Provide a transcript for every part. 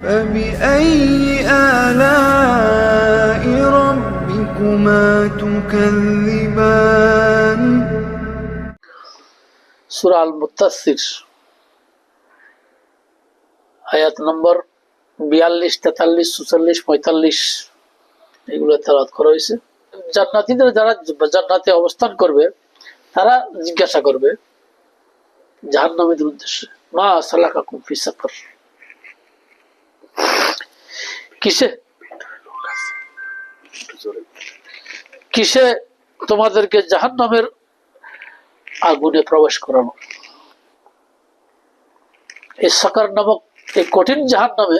فبأي آلاء ربكما تكذبان সূরা আল মুত্তাসির আয়াত নম্বর 42, 43, 44, 45 এগুলো তেলাওয়াত করা হয়েছে। জান্নাতীদের যারা জান্নাতে অবস্থান করবে তারা জিজ্ঞাসা করবে জাহান্নামীদের উদ্দেশ্যে, মা সালাকাকুম ফি সাকার, কিসে তোমাদেরকে জাহান্নামের আগুনে প্রবেশ করানো। এই সাকার নামক এই কঠিন জাহান্নামে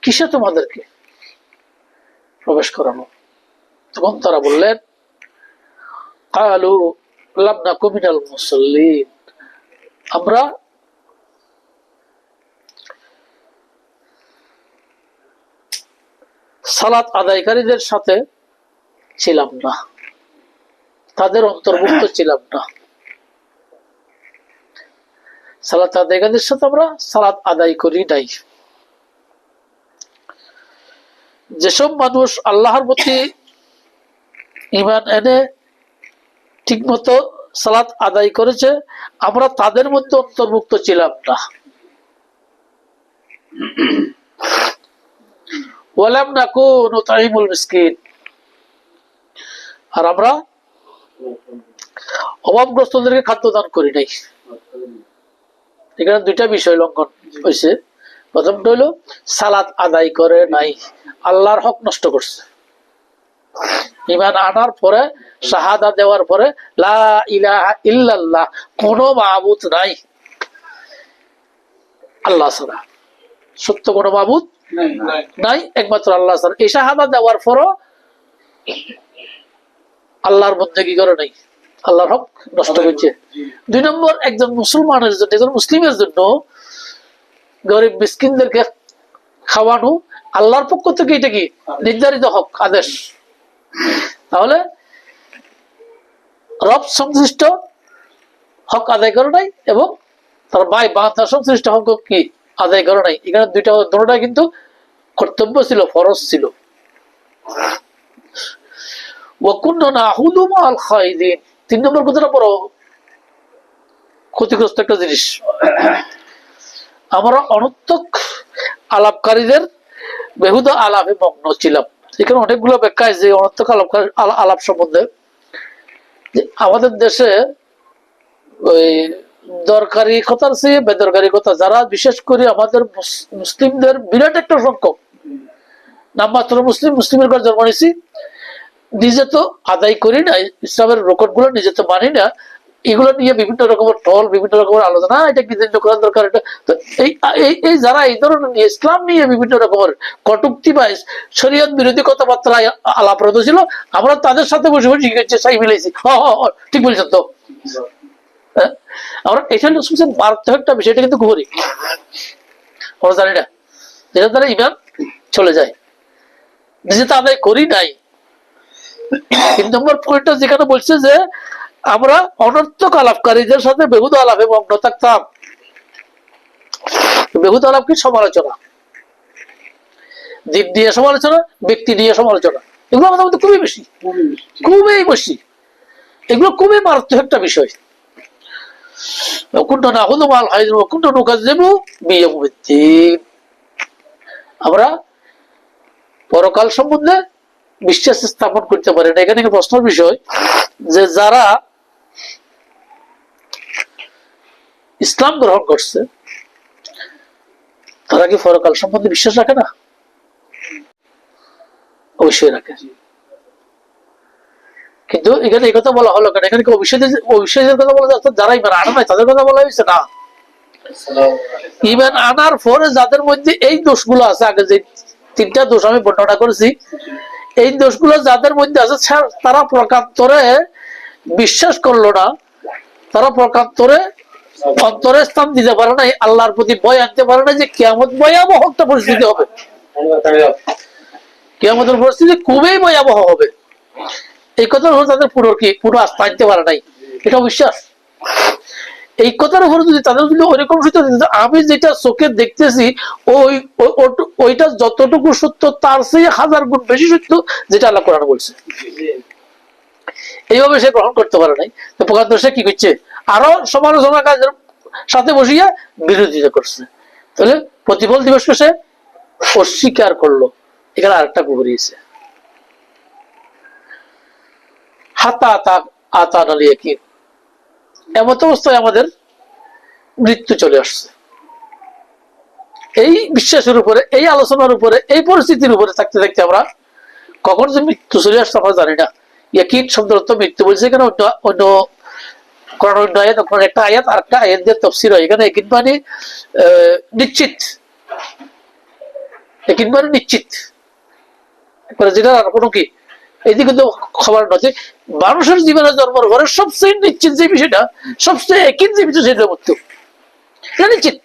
কিসে তোমাদেরকে প্রবেশ করানো। তখন তারা বললেন, ক্বালু লাম নাকু মিনাল মুসাল্লিন, আমরা সালাত আদায়কারীদের সাথে ছিলাম না, তাদের অন্তর্ভুক্ত ছিলাম না। সালাত আদায়কারীদের সাথে আমরা সালাত আদায় করি নাই। যেসব মানুষ আল্লাহর প্রতি ঈমান এনে ঠিকমতো সালাত আদায় করেছে আমরা তাদের মধ্যে অন্তর্ভুক্ত ছিলাম না। ওয়ালাম নাকু নুতাইমুল মিসকিন, আর আমরা অভাবগ্রস্তদেরকে খাদ্য দান করি নাই। এখানে দুইটা বিষয় লঙ্ঘন হয়েছে। প্রথমটা হলো সালাত আদায় করে নাই, আল্লাহর হক নষ্ট করছে। ঈমান আনার পরে শাহাদা দেওয়ার পরে লা ইলাহা ইল্লাল্লাহ, কোনো মাবুদ নাই আল্লাহ ছাড়া, সত্য কোনো মাবুদ নাই একমাত্র আল্লাহ ছাড়া, এই শাহাদা দেওয়ার পরও আল্লাহর বন্দেগী করে নাই, আল্লাহর হক নষ্ট করছে। দুই নম্বর, একজন মুসলমানের জন্য, একজন মুসলিমের জন্য গরিব মিসকিনদেরকে খাওয়ানো আল্লাহর পক্ষ থেকে এটা কি নির্ধারিত হক, আদেশ। তাহলে রব সংশ্লিষ্ট হক আদায় করে নাই এবং তার ভাই বান্দা সংশ্লিষ্ট হক কি আদায় করে নাই। এখানে দুটোটা কিন্তু কর্তব্য ছিল, ফরজ ছিল। ওয়াকুন্না নাহুদু মাল খাইদিন, 3 নম্বর কথাটা বড় ক্ষতিগ্রস্ত একটা জিনিস। আমরা অনর্থক আলাপকারীদের বেহুদা আলাপে মগ্ন ছিলাম। এখানে অনেকগুলো ব্যাখ্যা আছে অনর্থক আলাপ সম্বন্ধে। আমাদের দেশে ওই দরকারি কথার চেয়ে বেদরকারি কথা, যারা বিশেষ করে আমাদের মুসলিমদের বিরাট একটা সংখ্যক, নামমাত্র মুসলিমের ঘর জন্ম নিয়েছি, নিজে তো আদায় করি না, ইসলামের রেকর্ড গুলো নিজে তো মানি না, এগুলো নিয়ে বিভিন্ন রকমের টল, বিভিন্ন রকমের আলোচনা, এটা কি করার দরকার, এটা তো এই যারা এই ধরনের ইসলাম নিয়ে বিভিন্ন রকমের কটূক্তি বা শরীয়ত বিরোধী কথাবার্তা আলাপরত ছিল, আমরা তাদের সাথে বসে বসে শিখেছি, সাই মিলেছি, ঠিক বলছেন তো। আমরা এটা সবচেয়ে মারাত্মক একটা বিষয়টা কিন্তু করি, আমরা জানি না, যেটা দ্বারা ইমান চলে যায়, নিজে তো আদায় করি নাই। 3 নম্বর পয়েন্টটা যেখানে বলছে যে আমরা অনর্থক আলাপকারীদের সাথে বেহুদা আলাপে মগ্ন থাকতাম। বেহুদা আলাপ কি? সমালোচনা, দিক দিয়ে সমালোচনা, ব্যক্তি নিয়ে সমালোচনা, এগুলো আমাদের মধ্যে খুবই বেশি, খুবই বেশি, এগুলো খুবই মারাত্মক একটা বিষয়। আমরা পরকাল সম্বন্ধে বিশ্বাস স্থাপন করতে পারে না। এখানে প্রশ্নের বিষয় যে যারা ইসলাম গ্রহণ করছে তারা কি পরকাল সম্বন্ধে বিশ্বাস রাখে না? অবশ্যই রাখে। কিন্তু এখানে এই কথা বলা হলো কেন? এখানে কি অবিশ্বাসের কথা বলা যাচ্ছে? যারা ইমান আনা নাই তাদের কথা বলা হয়েছে না। ইমান আনার পরে যাদের মধ্যে এই দোষগুলো আছে, আগে যে 3টা দোষ আমি বর্ণনা করেছি, এই দোষগুলো যাদের মধ্যে আছে তারা প্রকান্তরে বিশ্বাস করলো না, তারা প্রকান্তরে অন্তরে স্থান দিতে পারে না, আল্লাহর প্রতি ভয় আনতে পারে না যে কিয়ামত ভয়াবহ একটা পরিস্থিতি হবে, কিয়ামতের পরিস্থিতি খুবই ভয়াবহ হবে, এই কথা তাদের পুরো আস্থা আনতে পারে নাই। এটা বিশ্বাস। এই কথার উপরে যদি তাদের যদি ওইরকম সত্য, আমি যেটা চোখে দেখতেছি ওইটা যতটুকু সত্য তার চেয়ে 1000 গুণ বেশি সত্য যেটা আল্লাহ কোরআন বলছে। এইভাবে সে গ্রহণ করতে পারে নাই, তো প্রকান্ত সে কি করছে, আরো সমালোচনা কাজের সাথে বসিয়া বিরোধিতা করছে। তাহলে প্রতিফল দিবসকে সে অস্বীকার করলো। এখানে আরেকটা ঘুরিয়েছে, হাতা আতা আতা নালিয়ে কি, এমত অবস্থায় আমাদের মৃত্যু চলে আসছে। এই বিশ্বাসের উপরে, এই আলোচনার উপরে, এই পরিস্থিতির উপরে থাকতে থাকতে আমরা কখন যে মৃত্যু চলে আসছে আমরা জানি না। ইয়াকিন শব্দের অর্থ মৃত্যু বলছে এখানে অন্য কোরআন অন্য আয়াত, কোরআন একটা আয়াত আর একটা আয়াত দিয়ে তাফসীর হয়। এখানে ইয়াকিন মানে নিশ্চিত, ইয়াকিন মানে নিশ্চিত, যেটা আর কোনো কি এইদিকে তো খবর নয়। মানুষের জীবনে জন্মের পরে সবচেয়ে নিশ্চিত যে বিষয়টা, সবচেয়ে ইয়াকিন যে বিষয়, সেটা মৃত্যু, এটা নিশ্চিত।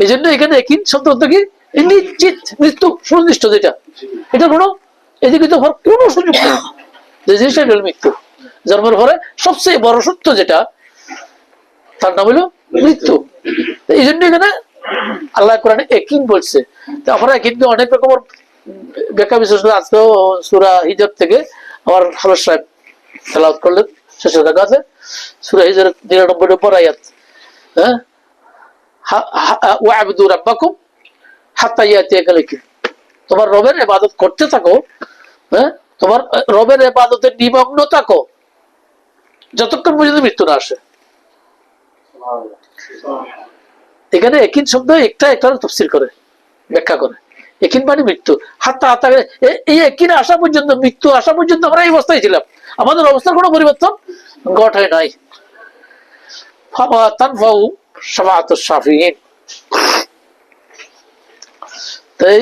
এই জন্য এখানে ইয়াকিন শব্দ অর্থ কি, নিশ্চিত মৃত্যু, সুনির্দিষ্ট যেটা, এটা কোনো এদিকে তো কোনো সুযোগ নেই, যে জিনিসটা হলো মৃত্যু। জন্মের পরে সবচেয়ে বড় সত্য যেটা, তার নাম হলো মৃত্যু। এই জন্য এখানে আল্লাহ কোরআনে ইয়াকিন বলছে। তো আমরা কিন্তু অনেক রকমের ব্যাখ্যা বিশ্লেষণ, আজকেও সূরা হিজর থেকে আমার হাফেজ সাহেব তেলাওয়াত করলেন, শেষে দেখা আছে সূরা হিজরের 99 নম্বর আয়াত, হ্যাঁ, ওয়া'বুদু রাব্বাকুম হাত্তা ইয়াতিয়াকাল ইয়াকিন, তোমার রবের ইবাদত করতে থাকো, হ্যাঁ, তোমার রবের ইবাদতে নিমগ্ন থাকো যতক্ষণ পর্যন্ত মৃত্যু না আসে। এখানে ইয়াকিন শব্দ একটা তাফসীর করে, ব্যাখ্যা করে। ইয়াকিন মানে মৃত্যু, হাত্তা হাত্তা, এই ইয়াকিন আসা পর্যন্ত, মৃত্যু আসা পর্যন্ত আমরা এই অবস্থায় ছিলাম, আমাদের অবস্থার কোনো পরিবর্তন ঘটে নাই। ফামা তানফাউ শাফাআতুশ শাফিঈন। তাই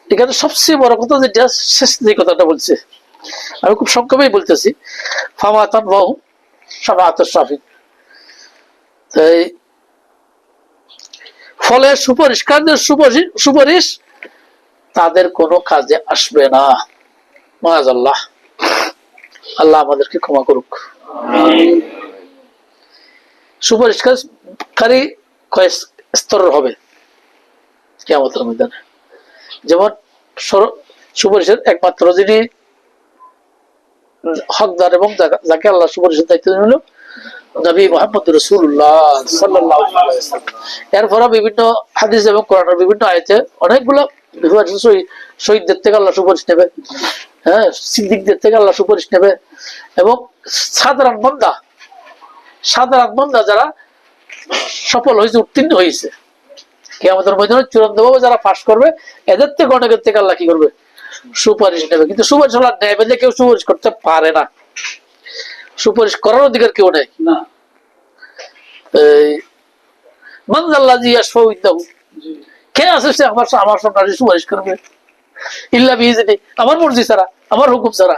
এখানে সবচেয়ে বড় কথা যেটা, শেষ যে কথাটা বলছে, আমি খুব সংক্ষেপেই বলতেছি, ফামা তানফাউ শাফাআতুশ শাফিঈন। তাই ফলে সুপারিশকারীদের সুপারিশ তাদের কোনো কাজে আসবে না। মাআযাল্লাহ, আল্লাহ আমাদেরকে ক্ষমা করুক। সুপারিশকারী কয় স্তরের হবে কিয়ামতের ময়দানে। যেমন সুপারিশের একমাত্র যিনি হকদার এবং যাকে আল্লাহ সুপারিশের দায়িত্ব দিল নবী মুহাম্মদ রাসূলুল্লাহ সাল্লাল্লাহু আলাইহি ওয়াসাল্লাম। এরপরে বিভিন্ন হাদিস এবং কোরআনের বিভিন্ন আয়াতে অনেকগুলো শহীদদের থেকে আল্লাহ সুপারিশ নেবে, হ্যাঁ, সিদ্দিকদের থেকে আল্লাহ সুপারিশ নেবে, এবং সাধারণ বান্দা যারা সফল হয়েছে, উত্তীর্ণ হয়েছে, কিয়ামতের ময়দানে চূড়ান্ত ভাবে যারা পাস করবে, এদের থেকে অনেকের থেকে আল্লাহ কি করবে, সুপারিশ নেবে। কিন্তু সুপারিশ আল্লাহ নেবে যে কেউ সুপারিশ করতে পারে না, সুপারিশ করার অধিকার কেউ নেই। কে আছে সে আমার সামনে সুপারিশ করবে, ইল্লা বিইজনি, আমার মর্জি ছাড়া, আমার হুকুম ছাড়া।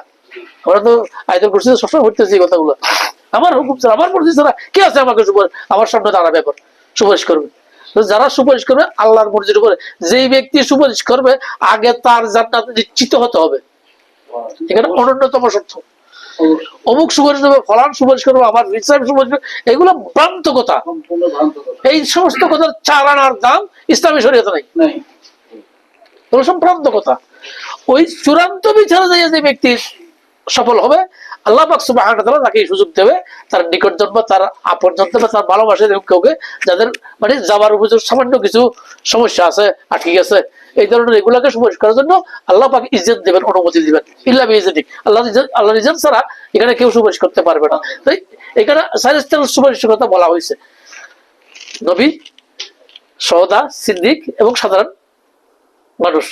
আমরা তো আয়াতুল কুরসিতে সবসময় পড়তেছি এই কথাগুলো, আমার হুকুম ছাড়া, আমার মর্জি ছাড়া কে আছে আমাকে আমার সামনে দাঁড়াবে, এখন সুপারিশ করবে। যারা সুপারিশ করবে আল্লাহর মর্জির উপরে, যেই ব্যক্তি সুপারিশ করবে আগে তার জান্নাত নিশ্চিত হতে হবে। এখানে অন্যতম শর্ত, অমুক সুপারিশ করবে, ফলান সুপারিশ করবে, আমার রিসার্চ সুপারিশ করবে, এগুলো ভ্রান্ত কথা। এই সমস্ত কথার 4 আনার দাম ইসলামী শরীয়তে নাই, এগুলো সব ভ্রান্ত কথা। ওই চূড়ান্ত বিচারে যে ব্যক্তি সফল হবে, আল্লাহ পাক সুবহানাহু ওয়া তাআলা তাকে সুযোগ দেবে, তার নিকটজন বা তার আপনজন বা তার ভালোবাসার কাউকে, যাদের মানে যাবার উপযোগ সামান্য কিছু সমস্যা আছে, আটকে গেছে, এই ধরনের এগুলাকে সুপারিশ করার জন্য আল্লাহ পাক ইজ্জত দেবেন, অনুমতি দিবেন। ইল্লা বিইজনি, আল্লাহ ইজ্জত ছাড়া এখানে কেউ সুপারিশ করতে পারবে না। তাই এখানে সারিস্তার সুপারিশের কথা বলা হয়েছে, নবী, শুহাদা, সিদ্দিক এবং সাধারণ মানুষ।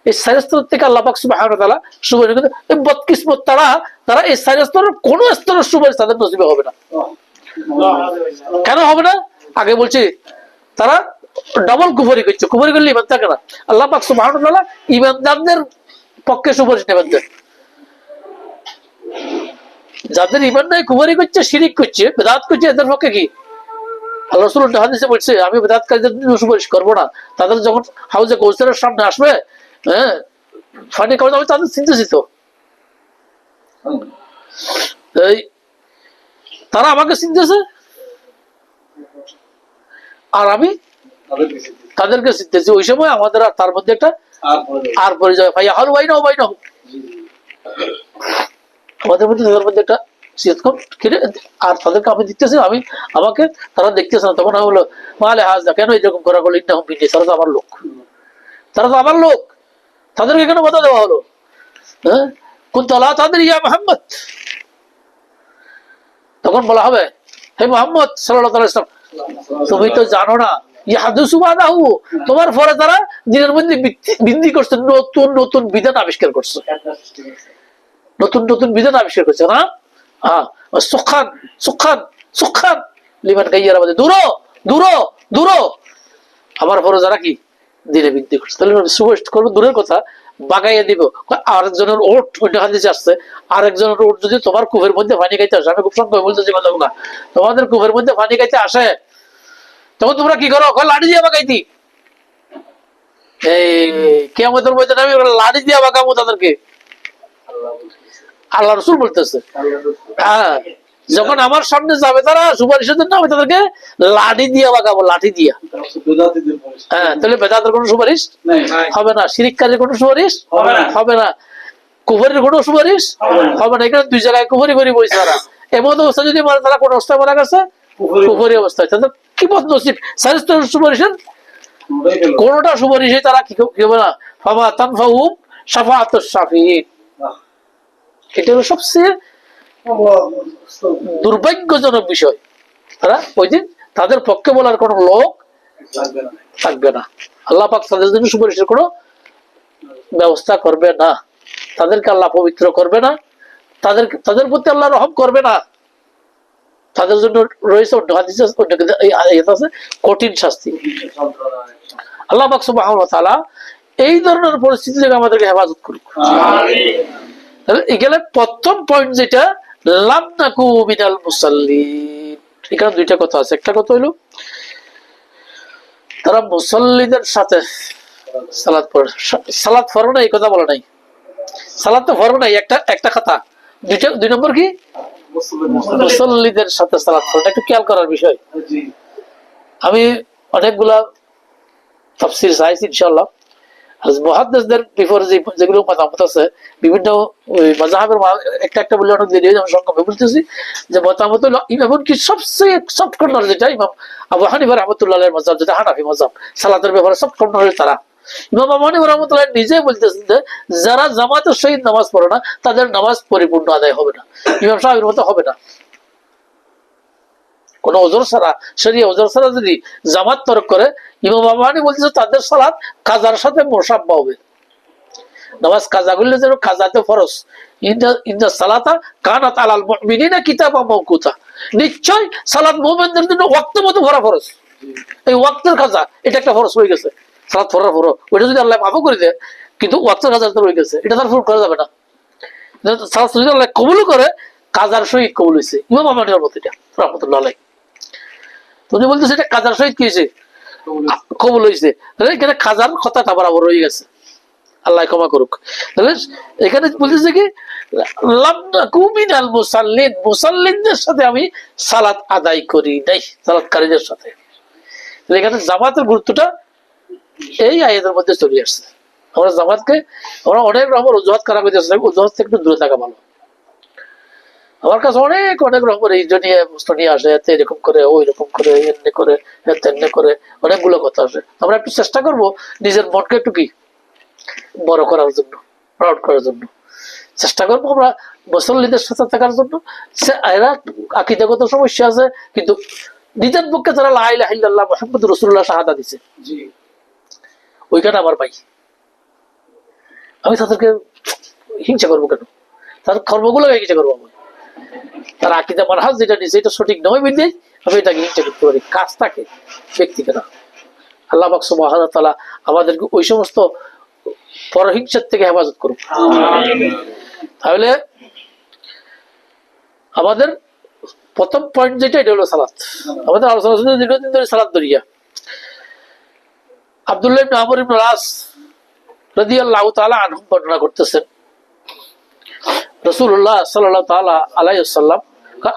এই সারিস্তর থেকে আল্লাহ পাক সুবহানাহু ওয়া তাআলা সুপারিশ করতে, এই বদকিসমত তারা এই সারিস্তরের কোন স্তরের সুপারিশ তাদের নসিবে হবে না। কেন হবে না? আগে বলছি, তারা ডাবল কুফরি করছে, কুফরি করলে ইমান থাকে না। আল্লাহ পাক সুবহানাহু ওয়া তাআলা ইমানদারদের পক্ষে সুপারিশ নেবেন। যাদের ইমান নাই, কুফরি করছে, শিরিক করছে, বিদআত করছে, এদের পক্ষে কি আল্লাহ রাসূল হাদিসে বলছে, আমি বিদআতকারীদের সুপারিশ করব না। তাদের যখন হাউজে কাউসারের সামনে আসবে, হ্যাঁ, ফানি খাওয়া যাবে, তাদের চিন্তিত, তারা আমাকে চিনতেছে, আর আমি তাদেরকে চিনতেছি। ওই সময় আমাদের আর তার মধ্যে একটা আর পরিচয় ভাইয়া হাল ভাই না আমাদের মধ্যে তাদের মধ্যে একটা আর তাদেরকে আমি দেখতেছি, আমাকে তারা দেখতেছে না। তখন আমি বললো মালে হাজদা, কেন এরকম করা হলো? ইন্না হুম বিন্নি, তারা তো আমার লোক, তাদেরকে কেন কথা দেওয়া হলো? হ্যাঁ, কুনতু লা তাদরি ইয়া মুহাম্মদ, তখন বলা হবে হে মুহাম্মদ সাল্লাল্লাহু আলাইহি ওয়াসাল্লাম, তুমি তো জানো না ইয়াহদুসু বাদাহু, তোমার পরে তারা দিনের মধ্যে বৃদ্ধি করছে, নতুন নতুন বিধান আবিষ্কার করছে, নতুন বিধান আবিষ্কার করছে না। হ্যাঁ, সুখান সুখান সুখান লিমান গাইয়ার মধ্যে দূর আমার পরে যারা কি দিনে বৃদ্ধি করছে, তাহলে সুবেস্ট করবো দূরের কথা, বাগাইয়া দিব। আরেকজনের ওট অন্য হাদিসে আসছে, আরেকজনের ওট যদি তোমার কূপের মধ্যে পানি খাইতে আসে, আমি খুব সংখ্যা বলতেছি কথা, তোমাদের কূপের মধ্যে পানি খাইতে আসে, তখন তোমরা কি করো? লাঠি দিয়ে বাগাইতি। এই কিয়ামতের মধ্যে আমি লাঠি দিয়ে বাগাবো তাদেরকে, আল্লাহ রসুল বলতেছে। হ্যাঁ, যখন আমার সামনে যাবে তারা সুপারিশের জন্য, আমি তাদেরকে লাঠি দিয়ে বাগাবো, লাঠি দিয়া। হ্যাঁ, তাহলে বেদাতের কোনো সুপারিশ হবে না, শিরিক কাজের কোনো সুপারিশ হবে না, কুফরের কোনো সুপারিশ হবে না। এখানে দুই জায়গায় কুফরি করে বসে তারা। এমন অবস্থা যদি তারা কোন অবস্থায় মারা গেছে, কুফরি অবস্থায়, তাদের কি পথ নসিব? সুপারিশের কোনটা সুপারিশে তারা কি হবে না। ফামা তানফাহুম শাফাআতুশ শাফিঈন। এটা হলো সবচেয়ে দুর্ভাগ্যজনক বিষয়। তারা ওই দিন তাদের পক্ষে বলার কোন লোক থাকবে না। আল্লাহ পাক তাদের জন্য সুপারিশের কোনো ব্যবস্থা করবে না, তাদেরকে আল্লাহ পবিত্র করবে না, তাদের প্রতি আল্লাহ রহম করবে না। তাদের জন্য রয়েছে কঠিন শাস্তি। আল্লাহ পাক সুবহানাহু ওয়া তাআলা এই ধরনের পরিস্থিতি থেকে আমাদেরকে হেফাজত করুক। এখানে প্রথম পয়েন্ট যেটা, লাম নাকু মিনাল মুসাল্লিন, এখানে দুইটা কথা আছে। একটা কথা হইলো তারা মুসল্লিদের সাথে সালাত পড়ে, সালাত ফরজ না এই কথা বলা নাই, সালাত তো ফরজ নাই, একটা কথা। দুই নম্বর কি, মুসল্লিদের সাথে সালাত পড়ে, একটু খেয়াল করার বিষয়। আমি অনেকগুলা তাফসীর চাইছি ইনশাআল্লাহ, মুহাদ্দিসদের বিফোর যেগুলো মতামত আছে বিভিন্ন মাযহাবের, একটা বলে অনেক দেরি হয়ে, আমি সংক্ষেপে বলতেছি যে মতামত হলো এমনকি সবচেয়ে সফট কর্নার যেটা ইমাম আবু হানিফা রাহমাতুল্লাহ আলাইহির মাযহাব, যেটা হানাফি মাযহাব, সালাতের ব্যাপারে সফট কর্নার তারা। ইমাম আবু হানিফা রাহমাতুল্লাহ নিজে বলতেছেন যে যারা জামাতের সহিত নামাজ পড়ে না, তাদের নামাজ পরিপূর্ণ আদায় হবে না, ইমাম সাহেবের মতো হবে না। কোন ওজর ছাড়া, শরীয়ত ওজর ছাড়া যদি জামাত তরক করে, ইমাম আবু হানিফা বলতেছে তাদের সালাত কাজার সাথে মুসাব্বা হবে। নামাজ কাজা করলে যেন কাজাতে ফরজ, ইন্না সালাতা কানাত আলাল মুমিনিনা কিতাবাম মাওকুতা, নিশ্চয় সালাত মুমিনদের জন্য ওয়াক্ত মতো ভরা ফরজ। এই ওয়াক্তের কাজা এটা একটা ফরজ হয়ে গেছে, সালাত ফরজ ফরজ, ওইটা যদি আল্লাহ মাফ করে দেয়, কিন্তু ওয়াক্তের কাজা তো রয়ে গেছে, এটা তার ফুল করা যাবে না। সালাত যদি আল্লাহ কবুল করে, কাজার সহিত কবুল হয়েছে, ইমাম আবু হানিফার মতো এটা রাহমাতুল্লাহ আলাইহি। তুমি বলতেছে এটা কাজার সহিত কি হয়েছে, কবুল হয়েছে, এখানে কাজার কথাটা বরাবর রয়ে গেছে, আল্লাহ ক্ষমা করুক। তাহলে এখানে বলতেছে কি, লাম নাকু মিনাল মুসাল্লিন, মুসাল্লিনদের সাথে আমি সালাত আদায় করি নাই, সালাতকারীদের সাথে। এখানে জামাতের গুরুত্বটা এই আয়াতের মধ্যে চলে আসছে। আমরা জামাতকে আমরা অনেক রকমের অজুহাত খারাপ হয়ে যাচ্ছে, অজুহাত থেকে একটু দূরে থাকা ভালো। আমার কাছে অনেক রকমের এই জন্য প্রশ্ন নিয়ে আসে, এতে এরকম করে, ওই রকম করে, এমনি করে, তেমনি করে, অনেকগুলো কথা আসে। আমরা একটু চেষ্টা করবো নিজের মনকে একটু কি বড় করার জন্য, প্রাউড করার জন্য চেষ্টা করবো, আমরা মুসল্লিদের সাথে থাকার জন্য। এরা আকীদাগত সমস্যা আছে, কিন্তু নিজের পক্ষে যারা লা ইলাহা ইল্লাল্লাহ মুহাম্মাদুর রাসূলুল্লাহ শাহাদা দিছে, ওইখানে আমার ভাই, আমি তাদেরকে হিংসা করবো কেন? তার কর্মগুলো হিংসা করবো, আমি তার আকীদা মানহাজ যেটা নিছে এটা সঠিক নয় বিধে আমি এটাকে হিংসা করতে পারি, কাজটাকে, ব্যক্তিকে না। আল্লাহ পাক সুবহানাহু ওয়া তাআলা আমাদেরকে ওই সমস্ত পরহিংসার থেকে হেফাজত করুন। তাহলে আমাদের প্রথম পয়েন্ট যেটা, এটা হলো সালাত। আমাদের আলোচনা দীর্ঘদিন ধরে সালাত দরিয়া। আব্দুল্লাহ ইবনে আমর ইবনে আস রাদিয়াল্লাহু তাআলা আনহু বর্ণনা করতেছেন, রাসূলুল্লাহ সাল্লাল্লাহু তাআলা আলাইহি ওয়াসাল্লাম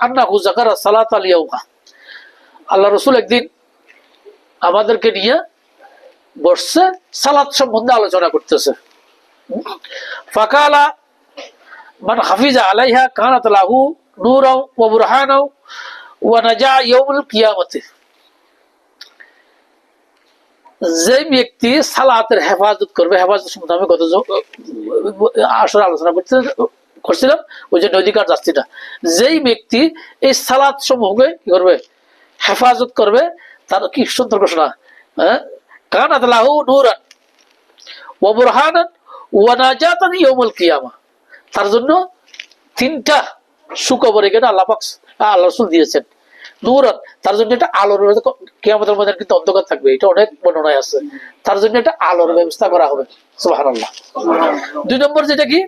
আন্নাহু যাকারা সালাত আল ইয়াউমা, আল্লাহ রাসূল একদিন আমাদেরকে নিয়ে বসছে, সালাত সম্বন্ধে আলোচনা করতেছে। ফাকালা মান হাফিজা আলাইহা কানাত লাহু নূরাও ওয়া বুরহানাও ওয়া নাজা ইয়াউমুল কিয়ামতি। যে ব্যক্তি সালাতের হেফাজত করবে, হেফাজত সম্বন্ধে আমি গত আসলে আলোচনা করছিলাম, ওই জন্য অধিকার যাচ্ছি না। যেই ব্যক্তি এই সালাত সমূহকে কি করবে, হেফাজত করবে, তার কি সুন্দর ঘোষণা, কানাত লাহু নূরান ওয়া বুরহানান ওয়া নাজাতান ইয়াউমুল কিয়ামা। তার জন্য তিনটা সুখবর এখানে আল্লাহ রাসূল দিয়েছেন। নূরান, তার জন্য একটা আলোর, কিয়ামতের মধ্যে কিন্তু অন্ধকার থাকবে, এটা অনেক বর্ণনায় আছে। তার জন্য একটা আলোর ব্যবস্থা করা হবে, সুবহানাল্লাহ। 2 নম্বর যেটা কি,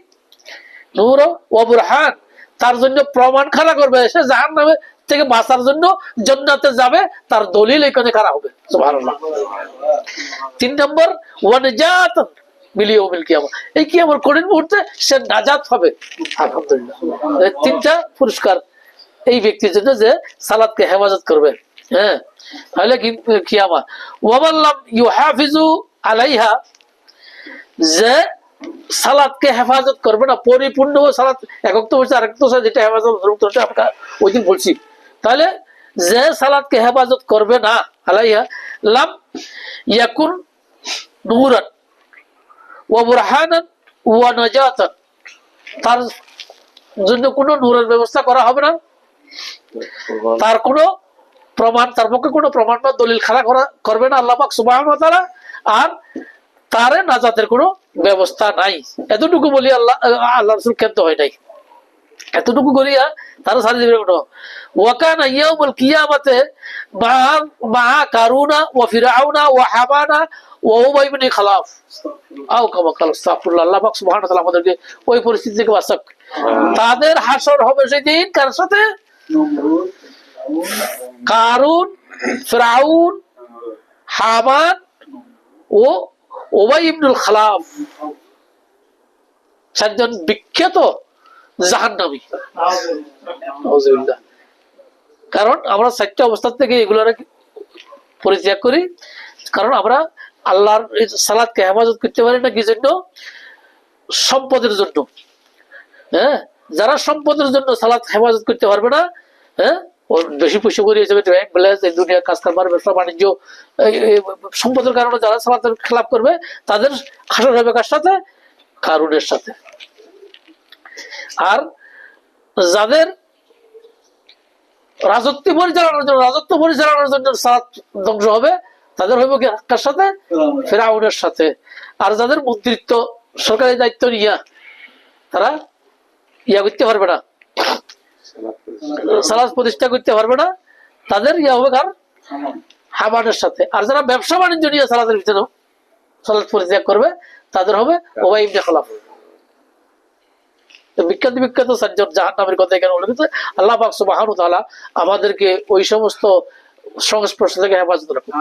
নূর ওয়া বুরহান, তার জন্য প্রমাণ খাড়া করবে, সে জাহান্নামে থেকে বাঁচার জন্য জান্নাতে যাবে, তার দলিল এখানে খাড়া হবে, সুবহানাল্লাহ। 3 নম্বর ওয়া নাজাতান বিল কিয়ামা, এই কিয়ামতের কঠিন মুহূর্তে সে নাজাত হবে, আলহামদুলিল্লাহ। তিনটা পুরস্কার এই ব্যক্তির জন্য যে সালাতকে হেফাজত করবে। হ্যাঁ, তাহলে কিয়ামা। ওয়া মান লাম ইউহাফিজু আলাইহা, যে সালাতকে হেফাজত করবে না, পরিপূর্ণ সালাত একক তো হচ্ছে, আরেক তো যেটা হেফাজত আমরা ওই দিন বলছি। তাহলে যে সালাতকে হেফাজত করবে না, আলাইহা লাম ইয়াকুন নূরান ওয়া বুরহানান ওয়া নাজাতান, তার জন্য কোনো নূরের ব্যবস্থা করা হবে না, তার কোনো প্রমাণ, তার পক্ষে কোনো প্রমাণ বা দলিল খাড়া করবে না আল্লাহ পাক সুবহানাহু ওয়া তাআলা, আর তারে নাজাতের কোনো ব্যবস্থা নাই। এতটুকু বলি আল্লাহ রাসূল ক্ষান্ত হয় নাই, এতটুকু করিয়া তারা সারি দিবে। ওয়া কানা ইয়াউমুল কিয়ামাতে মা কারুনা ওয়া ফিরআউনা ওয়া হামানা ওয়া উবাই ইবনে খালাফ আও কামা কাল আস্তাগফিরুল্লাহ। আল্লাহ পাক সুবহানাহু ওয়া তাআলা আমাদেরকে ওই পরিস্থিতি থেকে বাঁচাক। তাদের হাসর হবে সেদিন কার সাথে, কারুন, ফিরআউন, হামান ও উবাই ইবনুল খালাফ, 4 জন বিখ্যাত জাহান্নামী। কারণ আমরা 4টা অবস্থা থেকে এগুলোর পরিত্যাগ করি, কারণ আমরা আল্লাহর সালাতকে হেফাজত করতে পারি না, কি জন্য, সম্পদের জন্য। হ্যাঁ, যারা সম্পদের জন্য সালাত হেফাজত করতে পারবে না, হ্যাঁ, বেশি পয়সা করে এই দুনিয়ার কাজ কারবার, ব্যবসা বাণিজ্য, সম্পদের কারণে যারা সালাতের খেলাপ করবে, তাদের হাসর হবে কার সাথে, কারুনের সাথে। আর যাদের রাজত্ব পরিচালনার জন্য সালাত ধ্বংস হবে, তাদের হইব কার সাথে, ফিরআউনের সাথে। আর যাদের মন্ত্রিত্ব, সরকারি দায়িত্ব নিয়ে তারা করতে পারবে না, সালাত প্রতিষ্ঠা করতে পারবে না, তাদের হবে কার, হামানের সাথে। আর যারা ব্যবসা বাণিজ্য নিয়ে সালাতের ভিতরে সালাত পরিত্যাগ করবে, তাদের হবে উবাই ইবনে খালাফ। বিখ্যাত 4 জন জাহান্নামের কথা এখানে উল্লেখ করেছে। আল্লাহ পাক সুবহানাহু ওয়া তাআলা আমাদেরকে ওই সমস্ত সংস্পর্শ থেকে হেফাজত রাখুন।